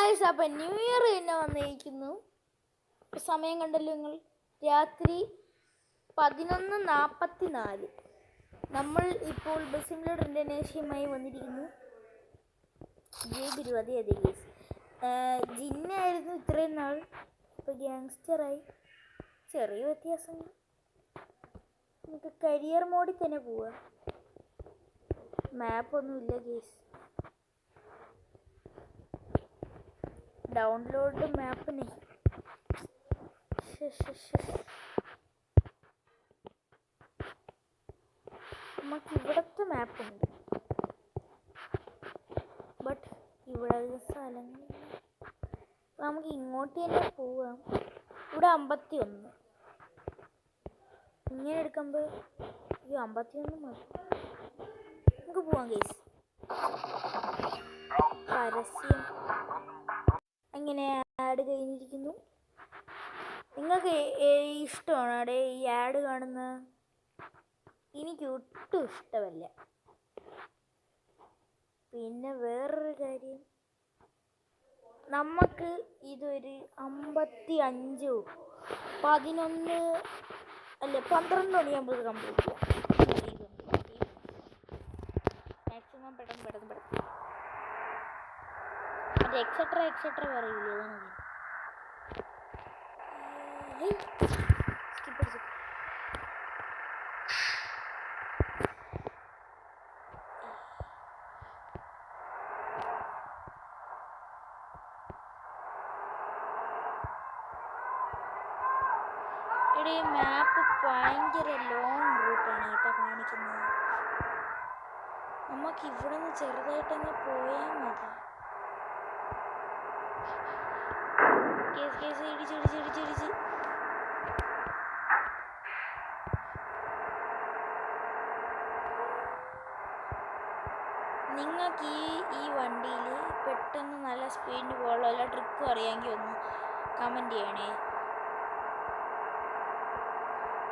Guys, അപ്പം new year തന്നെ വന്നിരിക്കുന്നു. സമയം കണ്ടല്ലോ നിങ്ങൾ, രാത്രി 11:44. നമ്മൾ ഇപ്പോൾ ബസ് സിമുലേറ്റർ ഇൻഡോനേഷ്യയുമായി വന്നിരിക്കുന്നു. അതെ ഗൈസ്, ജിന്നായിരുന്നു ഇത്രയും നാൾ, ഇപ്പോൾ ഗ്യാങ്സ്റ്ററായി. ചെറിയ വ്യത്യാസങ്ങൾ. നമുക്ക് കരിയർ മോഡിൽ തന്നെ പോവാം. മാപ്പൊന്നുമില്ല ഗൈസ്. ഡൗൺലോഡ് മാപ്പിനെ നമുക്ക് ഇവിടത്തെ മാപ്പുണ്ട്, ബട്ട് ഇവിടെ സ്ഥലങ്ങളില്ല. നമുക്ക് ഇങ്ങോട്ട് തന്നെ പോവാം. ഇവിടെ 51. ഇങ്ങനെ എടുക്കുമ്പോൾ 51 മതി. നമുക്ക് പോവാം ഗൈസ്. പരസ്യം അങ്ങനെ ആഡ് കഴിഞ്ഞിരിക്കുന്നു. നിങ്ങൾക്ക് ഇഷ്ടമാണോ അവിടെ ഈ ആഡ് കാണുന്ന? എനിക്ക് ഒട്ടും ഇഷ്ടമല്ല. പിന്നെ വേറൊരു കാര്യം, നമുക്ക് ഇതൊരു 55 11 അല്ല 12 മണിയാകുമ്പോൾ കംപ്ലീറ്റ് ചെയ്യാം. മാക്സിമം പെട്ടെന്ന് അത് എക്സെട്ര പറയില്ലേ, അതാണ്. സ്കിപ്പ് അടിച്ചു. ഇവിടെ ഈ മാപ്പ് ഭയങ്കര ലോങ് റൂട്ടാണ് കേട്ടോ കാണിക്കുന്നത്. നമുക്ക് ഇവിടെ നിന്ന് ചെറുതായിട്ടങ്ങ് പോയാൽ മതി. കേസ് ഇടിച്ച് നിങ്ങൾക്ക് ഈ വണ്ടിയിൽ പെട്ടെന്ന് നല്ല സ്പീഡിന് പോകാനുള്ള വല്ല ട്രിക്കും അറിയാമെങ്കിൽ ഒന്ന് കമൻറ്റ് ചെയ്യണേ.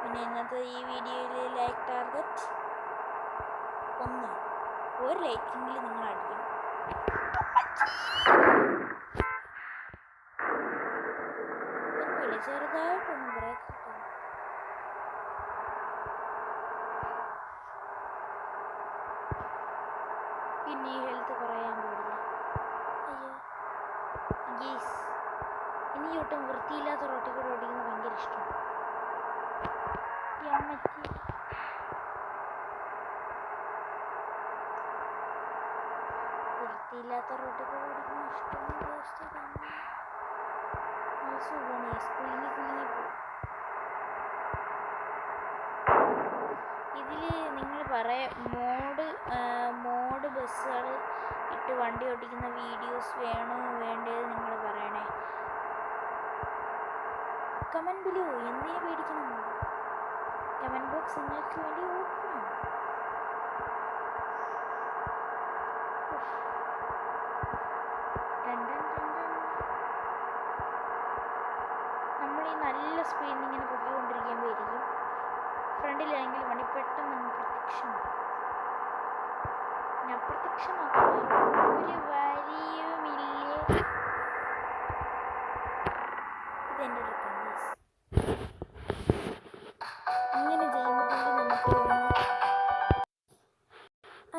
പിന്നെ ഇന്നത്തെ ഈ വീഡിയോയിൽ ലൈക്ക് ടാർഗറ്റ് 1. ഒരു ലൈക്കെങ്കിലും നിങ്ങൾ അടിക്കണം. ഒന്നുമില്ല, ചെറുതായിട്ടൊന്നും ബ്രേക്ക് കിട്ടും. പിന്നെ ഈ ഹെൽത്ത് കുറയാൻ പാടില്ല. അയ്യോ ഗീസ്, എനിക്ക് ഒട്ടും വൃത്തിയില്ലാത്ത റോട്ടിൽ കൂടെ ഓടിക്കുന്നത് ഭയങ്കര ഇഷ്ടമാണ്. വൃത്തിയില്ലാത്ത റോട്ടിൽ കൂടെ ഓടിക്കുന്നത് ഇഷ്ടമാണ്. കുലുങ്ങി പോകും. ഇതിൽ നിങ്ങൾ മോഡ് ബസ്സുകൾ ഇട്ട് വണ്ടി ഓടിക്കുന്ന വീഡിയോസ് വേണോ വേണ്ടത് നിങ്ങൾ പറയണേ. Comment below. എന്തിനു പേടിക്കണം? കമൻറ്റ് ബോക്സ് നിങ്ങൾക്ക് വേണ്ടി ഓപ്പണാണ്. നമ്മൾ ഈ നല്ല സ്പീഡിൽ ഇങ്ങനെ പൊക്കിക്കൊണ്ടിരിക്കുമ്പോൾ ഇരിക്കും ഫ്രണ്ടിലാണെങ്കിൽ വണ്ടി പെട്ടെന്ന് പ്രത്യക്ഷമാകും. അപ്രത്യക്ഷമാക്കാൻ ഒരു വരിയുമില്ലേ. ഇതെൻ്റെ ഒരു കണ്ടീസ്. ഇങ്ങനെ ചെയ്യുമ്പോൾ നമുക്ക്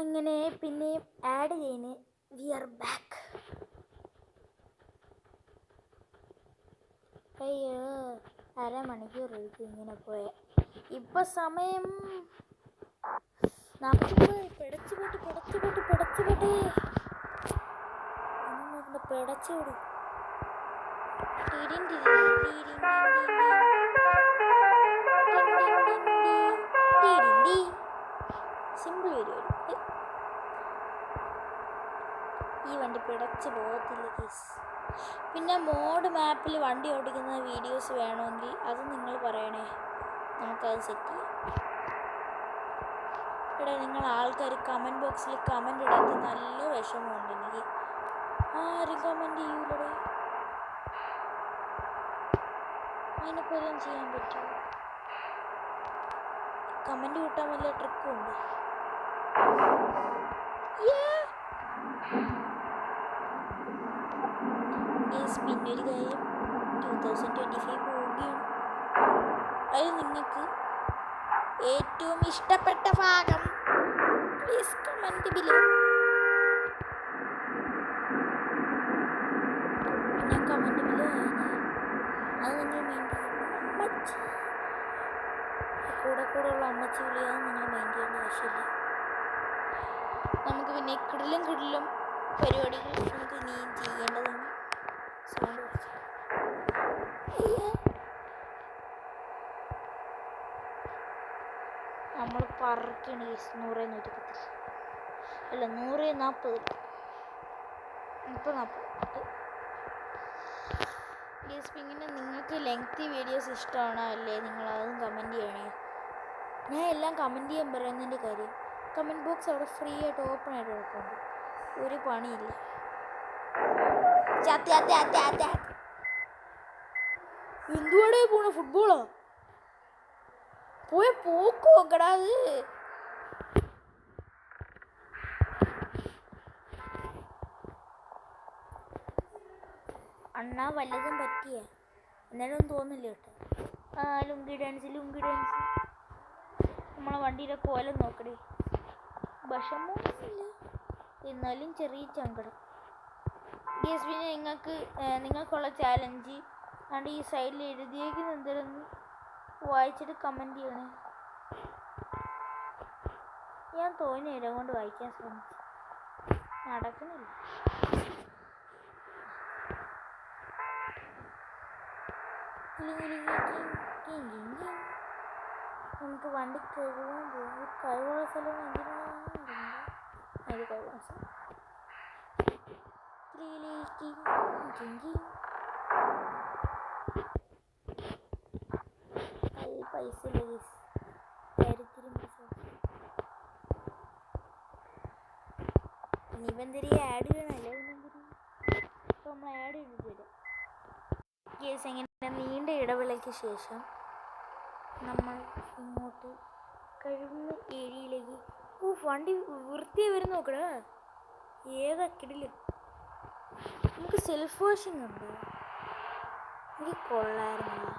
അങ്ങനെ പിന്നെയും ആഡ് ചെയ്യുന്ന വി ആർ ബാക്ക്. അയ്യോ, അരമണിക്കൂർ ഒഴിക്കും ഇങ്ങനെ പോയ. ഇപ്പം സമയം 40. പിടച്ചു പോട്ടെ. പിടച്ചു വിടും. സിമ്പിൾ പരിപാടി. ഈ വണ്ടി പിടച്ച് പോകത്തില്ല കേസ്. പിന്നെ മോഡ് മാപ്പിൽ വണ്ടി ഓടിക്കുന്ന വീഡിയോസ് വേണമെങ്കിൽ അത് നിങ്ങൾ പറയണേ, നമുക്കത് സെറ്റ് ചെയ്യാം. ഇവിടെ നിങ്ങൾ ആൾക്കാർ കമൻറ്റ് ബോക്സിൽ കമൻറ്റ് ഇടാത്ത നല്ല വിഷമമുണ്ട് എനിക്ക്. ആരും കമൻറ്റ് ചെയ്യൂലേ. അതിനെപ്പോലും ചെയ്യാൻ പറ്റുമോ? കമൻറ്റ് കിട്ടാൻ വല്ല ട്രിക്കും ഉണ്ട്. ഗേസ് പിന്നൊരു കാര്യം 2025 പോവുകയാണ്. അതിൽ നിങ്ങൾക്ക് ഏറ്റവും ഇഷ്ടപ്പെട്ട ഭാഗം പ്ലീസ് കമൻറ്റ് ബിലോ. ഞാൻ കമൻറ്റ് ബിലോ അത് നിങ്ങൾ മൈൻഡ് ചെയ്യേണ്ട. അമ്മച്ചി കൂടെ ഉള്ള അമ്മച്ചി വിളിയാണ് നിങ്ങൾ മൈൻഡ് ചെയ്യേണ്ട ആവശ്യമില്ല. നമുക്ക് പിന്നെ കിടിലും പരിപാടികൾ നമുക്ക് ഇനിയും ചെയ്യേണ്ടതാണ്. സൗണ്ട് കുറച്ച് നമ്മൾ പറക്കാണ് 100-110 അല്ല 140 ഗേസ്. പിന്നെ നിങ്ങൾക്ക് ലെങ്തി വീഡിയോസ് ഇഷ്ടമാണോ അല്ലേ, നിങ്ങളതും കമൻറ്റ് ചെയ്യണേ. ഞാൻ എല്ലാം കമൻറ്റ് ചെയ്യാൻ പറയുന്നതിൻ്റെ കാര്യം കമൻറ്റ് ബോക്സ് അവിടെ ഫ്രീ ആയിട്ട് ഓപ്പൺ ആയിട്ട് കിടക്കുന്നുണ്ട്. ഒരു പണിയില്ല. എന്തുവാടേ പോണ ഫുട്ബോളോ പോയ പോക്ക് നോക്കടാ. അത് അണ്ണാ വല്ലതും പറ്റിയ എന്നാലും തോന്നില്ല കേട്ടോ. ലുങ്കി ഡാൻസ് നമ്മളെ വണ്ടിയുടെ കോലം നോക്കടേ. വിഷമമൊന്നുമില്ല, എന്നാലും ചെറിയ സങ്കടം. ഗേസ് പിന്നെ നിങ്ങൾക്കുള്ള ചാലഞ്ച് അതുകൊണ്ട് ഈ സൈഡിൽ എഴുതിയേക്കുന്ന എന്തെന്ന് വായിച്ചിട്ട് കമൻറ്റ് ചെയ്യണേ. ഞാൻ തോന്നിയ ഇടം കൊണ്ട് വായിക്കാൻ ശ്രമിച്ചു, നടക്കുന്നില്ല. നമുക്ക് വണ്ടി കഴുകാൻ പോകും. കഴിവുള്ള സ്ഥലം എന്തിനാണ് അത് കഴിവുള്ള സ്ഥലം. പൈസ ഇവന്തിരി ആഡ് ചെയ്യണല്ലേ. ഇപ്പം നമ്മൾ ആഡ് ചെയ്തിട്ട് വരാം. കേസ് എങ്ങനെ നീണ്ട ഇടവേളയ്ക്ക് ശേഷം നമ്മൾ ഇങ്ങോട്ട് കഴിവുന്ന ഏരിയയിലേക്ക് വണ്ടി വൃത്തിയായി വരുന്ന നോക്കട. ഏതാ കിടില്. നമുക്ക് സെൽഫ് വാഷിംഗ് ഉണ്ട്. എനിക്ക് കൊള്ളായിരുന്നു.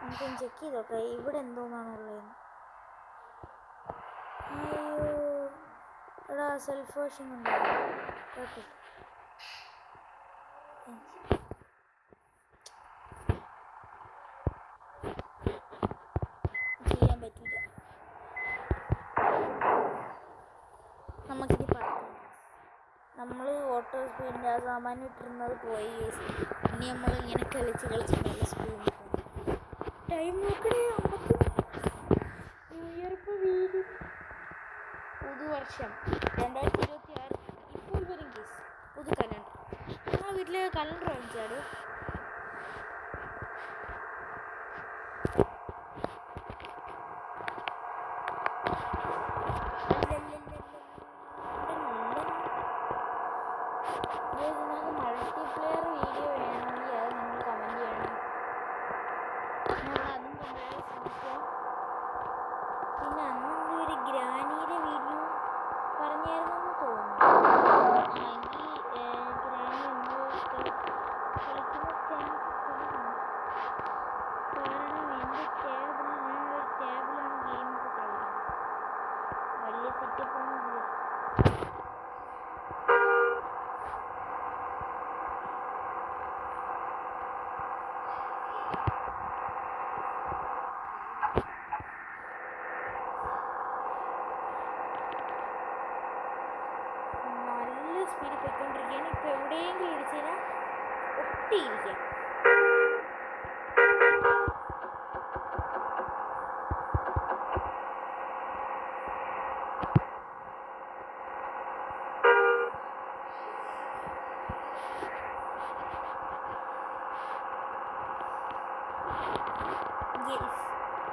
നമുക്കൊന്ന് ചെക്ക് ചെയ്ത് നോക്കാം ഇവിടെ എന്തോന്നാണുള്ളതെന്ന്. അയ്യോ എടാ സെൽഫ് വാഷിംഗ് ഉണ്ട് കേട്ടോ. ചെയ്യാൻ പറ്റില്ല. നമുക്കിത് പറയാം. നമ്മൾ ഓട്ടോ സ്പീഡിൻ്റെ ആ സാമാനം ഇട്ടിരുന്നത് പോയി. ഇനി നമ്മൾ ഇങ്ങനെ കളിച്ച് നല്ല സ്പീഡിൽ ടൈം നോക്കണേ. ന്യൂ ഇയർ ഇപ്പോൾ വീട് പുതുവർഷം 2026 ഇപ്പോൾ വരും കേസ്. പുതു കലണ്ടർ നമ്മളെ വീട്ടിലെ കലണ്ടർ വാങ്ങിച്ചാട്. നിങ്ങൾക്ക് മൾട്ടിപ്ലെയർ വീഡിയോ വേണമെങ്കിൽ അത് നിങ്ങൾ കമൻറ്റ് ചെയ്യണം. നമ്മൾ അതും കൊണ്ടുവരാൻ ശ്രമിക്കാം. പിന്നെ അന്നെന്ത് ഒരു ഗ്രാനിയുടെ വീഡിയോ പറഞ്ഞായിരുന്നെന്ന് തോന്നുന്നു. എങ്കിൽ ഗ്രാനി കളിക്കുന്ന ചാൻസ് കുറവാണ്. കാരണം എൻ്റെ ഞാനൊരു ടാബിലാണ് ഗെയിമൊക്കെ കളിക്കുന്നത്. വലിയ സെറ്റപ്പൊന്നുമില്ല. സ്പീഡിൽ പോയിക്കൊണ്ടിരിക്കുകയാണ്. ഇപ്പോൾ എവിടെയെങ്കിലും ഇടിച്ചാൽ ഒട്ടിയിരിക്കാം.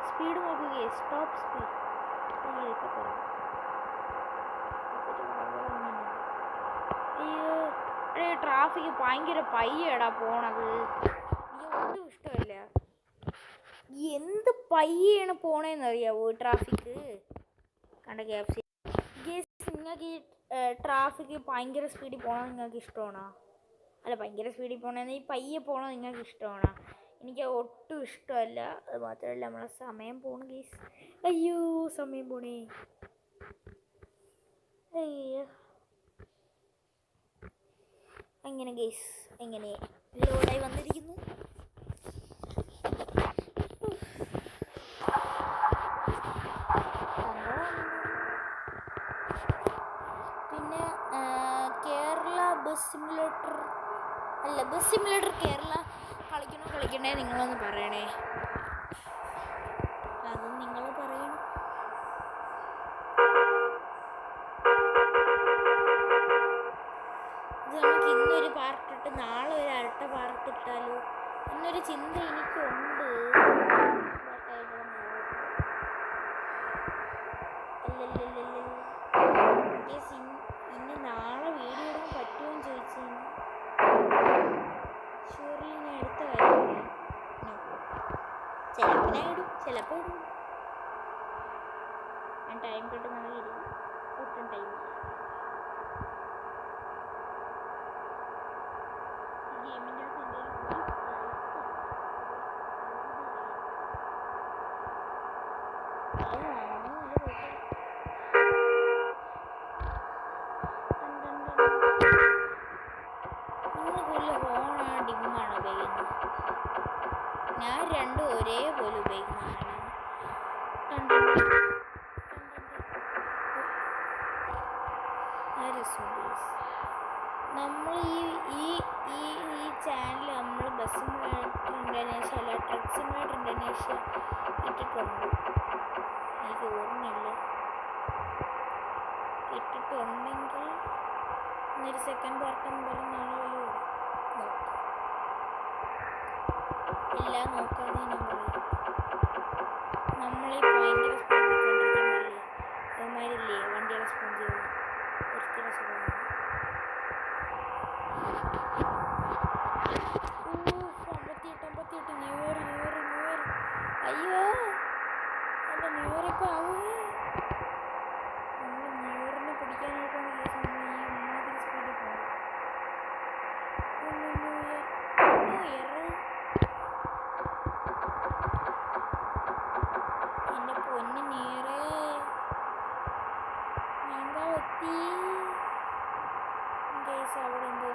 സ്പീഡ് നോക്കുക. Stop speed. ട്രാഫിക് ഭയങ്കര പയ്യടാ പോണത്. എനിക്ക് ഒട്ടും ഇഷ്ടമല്ല. എന്ത് പയ്യാണ് പോണേന്നറിയാവോ ട്രാഫിക്. കണ്ട ഗ്യാപ്സ് നിങ്ങൾക്ക് ഈ ട്രാഫിക് ഭയങ്കര സ്പീഡിൽ പോകണം നിങ്ങൾക്ക് ഇഷ്ടമാണോ? അല്ല, ഭയങ്കര സ്പീഡിൽ പോകണമെന്ന് ഈ പയ്യെ പോകണം നിങ്ങൾക്ക് ഇഷ്ടമാണോ? എനിക്ക് ഒട്ടും ഇഷ്ടമല്ല. അത് മാത്രമല്ല നമ്മളെ സമയം പോണു ഗീസ്. അയ്യോ സമയം പോണേ. അയ്യോ എങ്ങനെ ഗീസ് എങ്ങനെ ലോഡായി വന്നിരിക്കുന്നു. പിന്നെ കേരള ബസ് സിമുലേറ്റർ അല്ല, ബസ് സിമുലേറ്റർ കേരള കളിക്കണേ നിങ്ങളൊന്ന് പറയണേ. അതും നിങ്ങൾ പറയണം. ഇത് നമുക്ക് ഇന്നൊരു പാർട്ടിട്ട് നാളെ ഒരു അരട്ട പാർട്ടിട്ടാലോ എന്നൊരു ചിന്ത എനിക്കുണ്ട്. ഇനി നാളെ വീഡിയോ ഇടാൻ പറ്റുമോയെന്ന് ചോദിച്ചു കഴിഞ്ഞാൽ ഷുവർലി ഞാൻ എടുത്ത കാര്യം ചിലപ്പോൾ ഞാൻ ഇടും, ചിലപ്പോൾ ഇടും. ഞാൻ ടൈം കിട്ടുന്നത് ഇരിക്കും, ഒട്ടും ടൈമില്ല. ഗെയിമിൻ്റെ അകത്ത് ഡിമ്മാണ് ഉപയോഗിക്കുന്നത്. ഞാൻ രണ്ടും ഒരേപോലെ ഉപയോഗിക്കുന്നതാണ്. നമ്മൾ ഈ ചാനൽ നമ്മൾ ബസ് ഇൻഡോനേഷ്യ അല്ല ട്രക്ക് സിമുലേറ്റർ ഇൻഡോനേഷ്യ ഇട്ടിട്ടുണ്ട്. എനിക്ക് ഓർമ്മയില്ല, ഇട്ടിട്ടുണ്ടെങ്കിൽ ഇന്നൊരു സെക്കൻഡ് പാർട്ടെന്ന് പറഞ്ഞ് നാളെ വല്ല നോക്കാം. എല്ലാം നോക്കാതെ ഞാൻ പറയും. നമ്മളീ ഭയങ്കര സ്പീഡിൽ കൊണ്ടിരിക്കുമ്പോഴല്ലേ അവന്മാരില്ലേ വണ്ടിയുടെ സ്പോഞ്ച് ചെയ്ത് ഒരിക്കലും സുഖമാണ്. അമ്പത്തിയെട്ട് ന്യൂ ഇയർ. അയ്യോ അല്ല, ന്യൂ ഇയർ ഇപ്പോൾ ആവുകയെ. നമ്മൾ ന്യൂ ഇയറിനെ പിടിക്കാനായിട്ടാണ് കേസ് നമ്മൾ ഈ ഒന്നാമത്തെ സ്പീഡിൽ പോകുന്നത്. ന്യൂ ഇയർ എൻ്റെ പൊന്ന് നീറേ, ഞാൻ എത്തി കേസ്. അവിടെ എന്തോ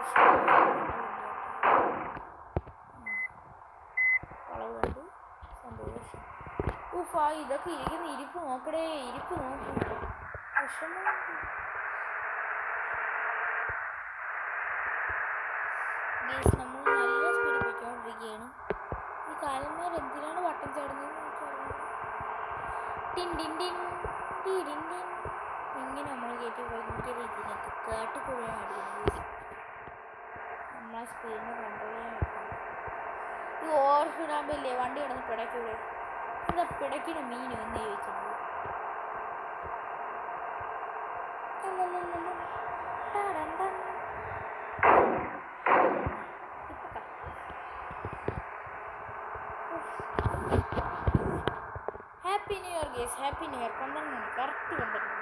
വളവ് കണ്ടു, സന്തോഷം. ഊഫാ ഇതൊക്കെ ഇരിക്കുന്ന ഇരിപ്പ് നോക്കടേ, ഇരിപ്പ് നോക്കും. വിഷമം. ഗേസ് നമ്മൾ നല്ല സ്പീഡിൽ പോയിക്കൊണ്ടിരിക്കുകയാണ്. ഈ കാലന്മാർ എന്തിനാണ് വട്ടം ചാടുന്നത് ഇങ്ങനെ നമ്മൾ കയറ്റി ഭയങ്കര ഇതിനൊക്കെ കാട്ടിക്കൂടെയാണ് അടിക്കുന്നത്. നമ്മളെ സ്പീഡിന് കൺട്രോൾ ചെയ്യാൻ പറ്റുന്നത്. ഈ ഓവർ സ്പീഡാകുമ്പോൾ ഇല്ലേ വണ്ടി കിടന്ന് പിടയ്ക്കൂടെ. എന്താ പിടയ്ക്കിന് മീൻ എന്ന് ചോദിക്കുന്നത്. Happy new year guys, happy new year. 12 മണി കറക്റ്റ് 12 മണി.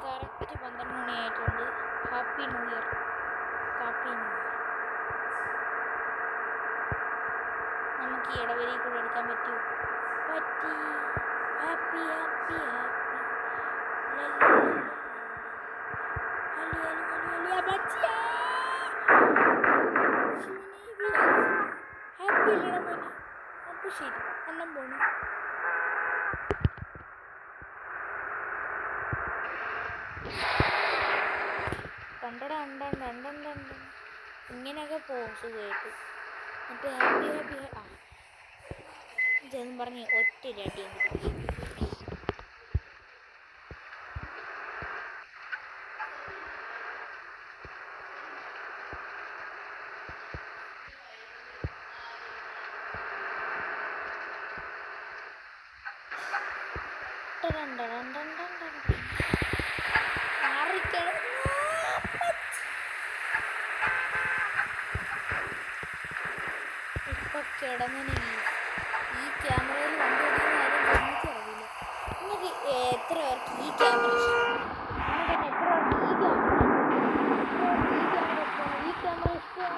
കറക്റ്റ് 12 മണിയായിട്ടുണ്ട്. Happy new year, happy new year. നമുക്ക് ഈ ഇടവരി കൂടെ എടുക്കാൻ പറ്റുമോ? പറ്റി. ഹാപ്പി ഹാപ്പി ഹാപ്പി ഹാപ്പി ഇല്ലട മോനെ. അപ്പോൾ ശരി, എണ്ണം പോണു. ഇങ്ങനെയൊക്കെ പോകും സുഖമായിട്ട്. എന്നിട്ട് ഹാപ്പി ഹാപ്പി ഇതെന്ന് പറഞ്ഞ് ഒറ്റ അടിയും കിട്ടും. കിടന്നിന് ഈ ക്യാമറയിൽ വണ്ടി ഓടിക്കുന്ന കാര്യം എനിക്കറിയില്ല. നിങ്ങൾക്ക് എത്ര പേർക്ക് ഈ ക്യാമറ ഇഷ്ടമാണ്? എത്ര പേർക്ക് ഈ ക്യാമറ ഇഷ്ടമാണ്?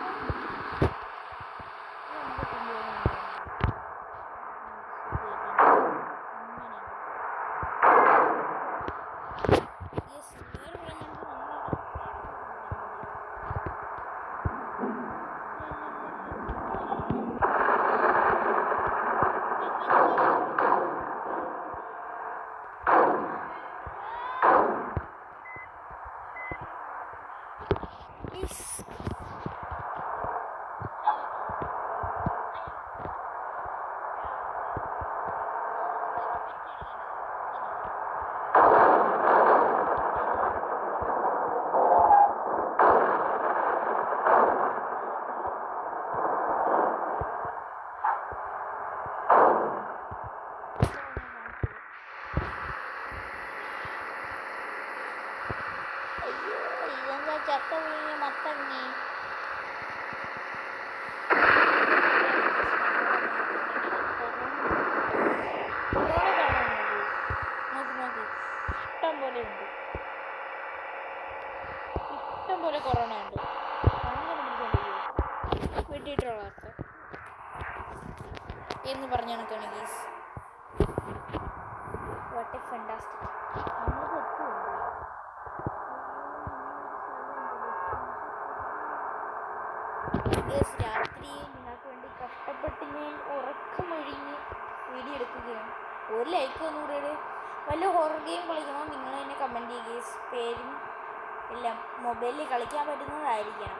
ചക്ക പുഴുങ്ങിയ മത്തങ്ങി ഇഷ്ടം പോലെ കൊറോണ ഉണ്ട്. വീട്ടിട്ടുള്ള എന്ന് പറഞ്ഞ കണക്കാണ് ഗീസ്. What A fantastic. നമ്മൾ എത്തുന്നുണ്ട്. രാത്രി നിങ്ങൾക്ക് വേണ്ടി കഷ്ടപ്പെട്ട് ഞാൻ ഉറക്കമൊഴിഞ്ഞ് വീഡിയോ എടുക്കുകയാണ്. ഒരു ലൈക്ക് ഒന്നുകൂടെ. വല്ല ഹൊറർ ഗെയിം കളിക്കണോ നിങ്ങൾ തന്നെ കമൻറ്റ് ചെയ്യുക. പേരും എല്ലാം മൊബൈലിൽ കളിക്കാൻ പറ്റുന്നതായിരിക്കണം.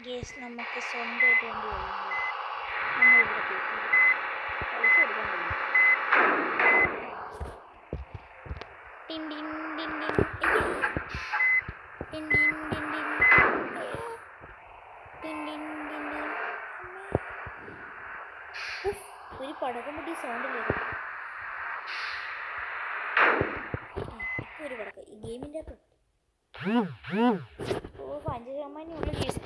ഗേസ് നമുക്ക് സ്വന്തമായിട്ട് വണ്ടി കഴിയുമ്പോൾ നമ്മളിവിടെ പോയി പൈസ എടുക്കാൻ കഴിയും. Tin tin tin tin tin tin tin tin tin tin tin. ഒരു പടക്കം പൊട്ടി സൗണ്ടില്ലേ? ഇപ്പോൾ ഒരു പടക്കം ഈ ഗെയിമിൻ്റെ അകത്ത് 5% ഉള്ള കേസ്.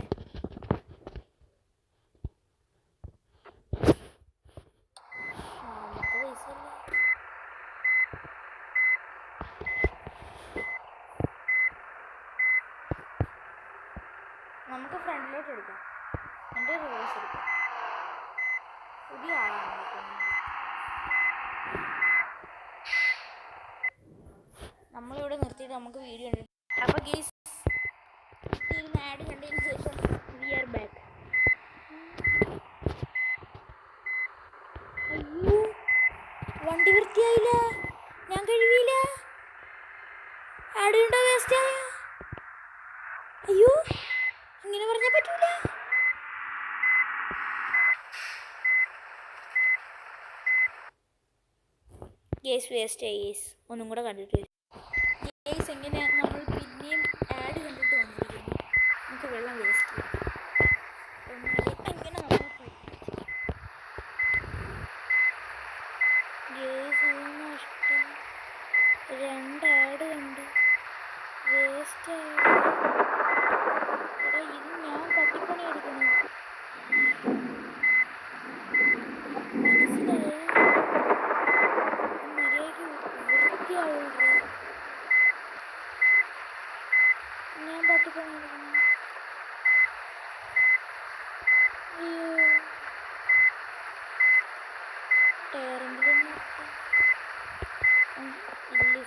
നമുക്ക് പൈസ ഇല്ല. നമുക്ക് ഫ്രണ്ടിലോട്ട് എടുക്കാം. എൻ്റെ റിവേഴ്സ് എടുക്കാം. പുതിയ ആളാണ്. നമ്മളിവിടെ നിർത്തിയിട്ട് നമുക്ക് വീഡിയോ ഉണ്ട്. അപ്പോൾ ഗെയ്സ് ആഡ് കണ്ടതിന് ശേഷം വി ആർ ബാക്ക്. അയ്യോ വണ്ടി വൃത്തിയായില്ല. ഞാൻ കഴിവില്ല. ആഡ് കണ്ടോ വേസ്റ്റായ. അയ്യോ ഇങ്ങനെ പറഞ്ഞാൽ പറ്റൂല. ഗേസ് വേസ്റ്റ് ആയി ഗേസ്. ഒന്നും കൂടെ കണ്ടിട്ട് വരും ഗേസ്. എങ്ങനെ നമ്മൾ പിന്നെയും ആഡ് കണ്ടിട്ട് വന്നിരിക്കുന്നു. നമുക്ക് വെള്ളം വേസ്റ്റ് ചെയ്യാം. അങ്ങനെ നമ്മൾ ഗേസ് നഷ്ടം. 2 ആഡ് കണ്ട് വേസ്റ്റ് ആയി. എടാ ഇത് ഞാൻ പട്ടിപ്പണി എടുക്കണം. മനസ്സിലായോ? മര്യാദയ്ക്ക് വൃത്തിയാവുക. ഞാൻ പട്ടിപ്പണി എടുക്കണം. അയ്യോ ടയറെങ്കിലും ഇല്ല.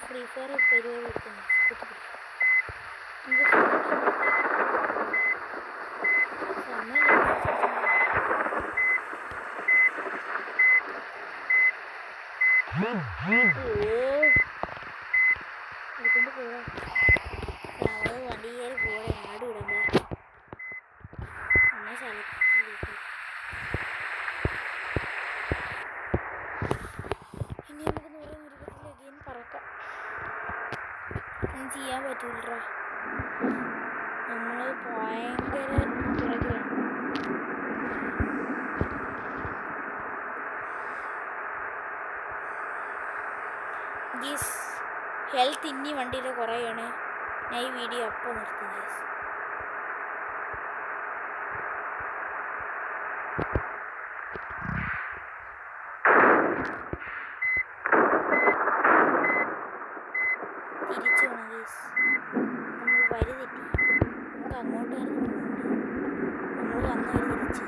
ഫ്രീ ഫയർ പരിപാടി എടുക്കുന്നു. എടുക്കൊണ്ട് പോവാ. വണ്ടി കയറി പോടെ. ആട് വിടണ്ട എന്നെ സ്ഥലത്തേക്ക്. ഇനി നമുക്ക് 100 ഗെയിം പറക്കാം. ഒന്നും ചെയ്യാൻ പറ്റൂല. നമ്മൾ ഭയങ്കര പുറകിലാണ്. ഗീസ് ഹെൽത്ത് ഇനി വണ്ടിയിൽ കുറയാണ്. ഞാൻ ഈ വീഡിയോ അപ്പോൾ നിർത്തും ഗീസ്. തിരിച്ചു വേണം ഗീസ്. നമ്മൾ വരി തെറ്റി. നമുക്ക് അങ്ങോട്ടായിരുന്നു പോകുന്നത്. നമ്മൾ വന്നവർ തിരിച്ച്.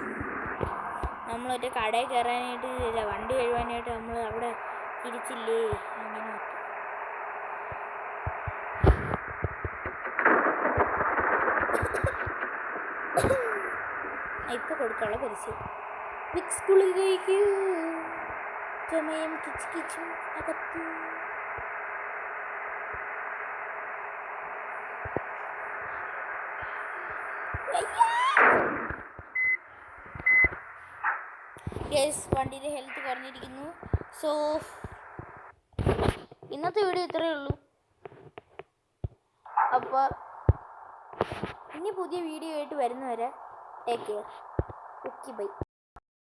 നമ്മളൊരു കടയിൽ കയറാനായിട്ട് വണ്ടി കഴുകാനായിട്ട് നമ്മൾ അവിടെ തിരിച്ചില്ലേ. അങ്ങനെ ഇപ്പൊ കൊടുക്കാനുള്ള പരസ്യം. വിക്സ് ഗുളിക കഴിക്കൂ. ചുമയും കിച്ച് കിച്ചും അകത്തു. യെസ് വണ്ടിയുടെ ഹെൽത്ത് കുറഞ്ഞിരിക്കുന്നു. സോ ഇന്നത്തെ വീഡിയോ ഇത്രയേ ഉള്ളൂ. അപ്പോൾ ഇനി പുതിയ വീഡിയോ ആയിട്ട് വരുന്നവരെ ടേക്ക് കെയർ. Okay bye.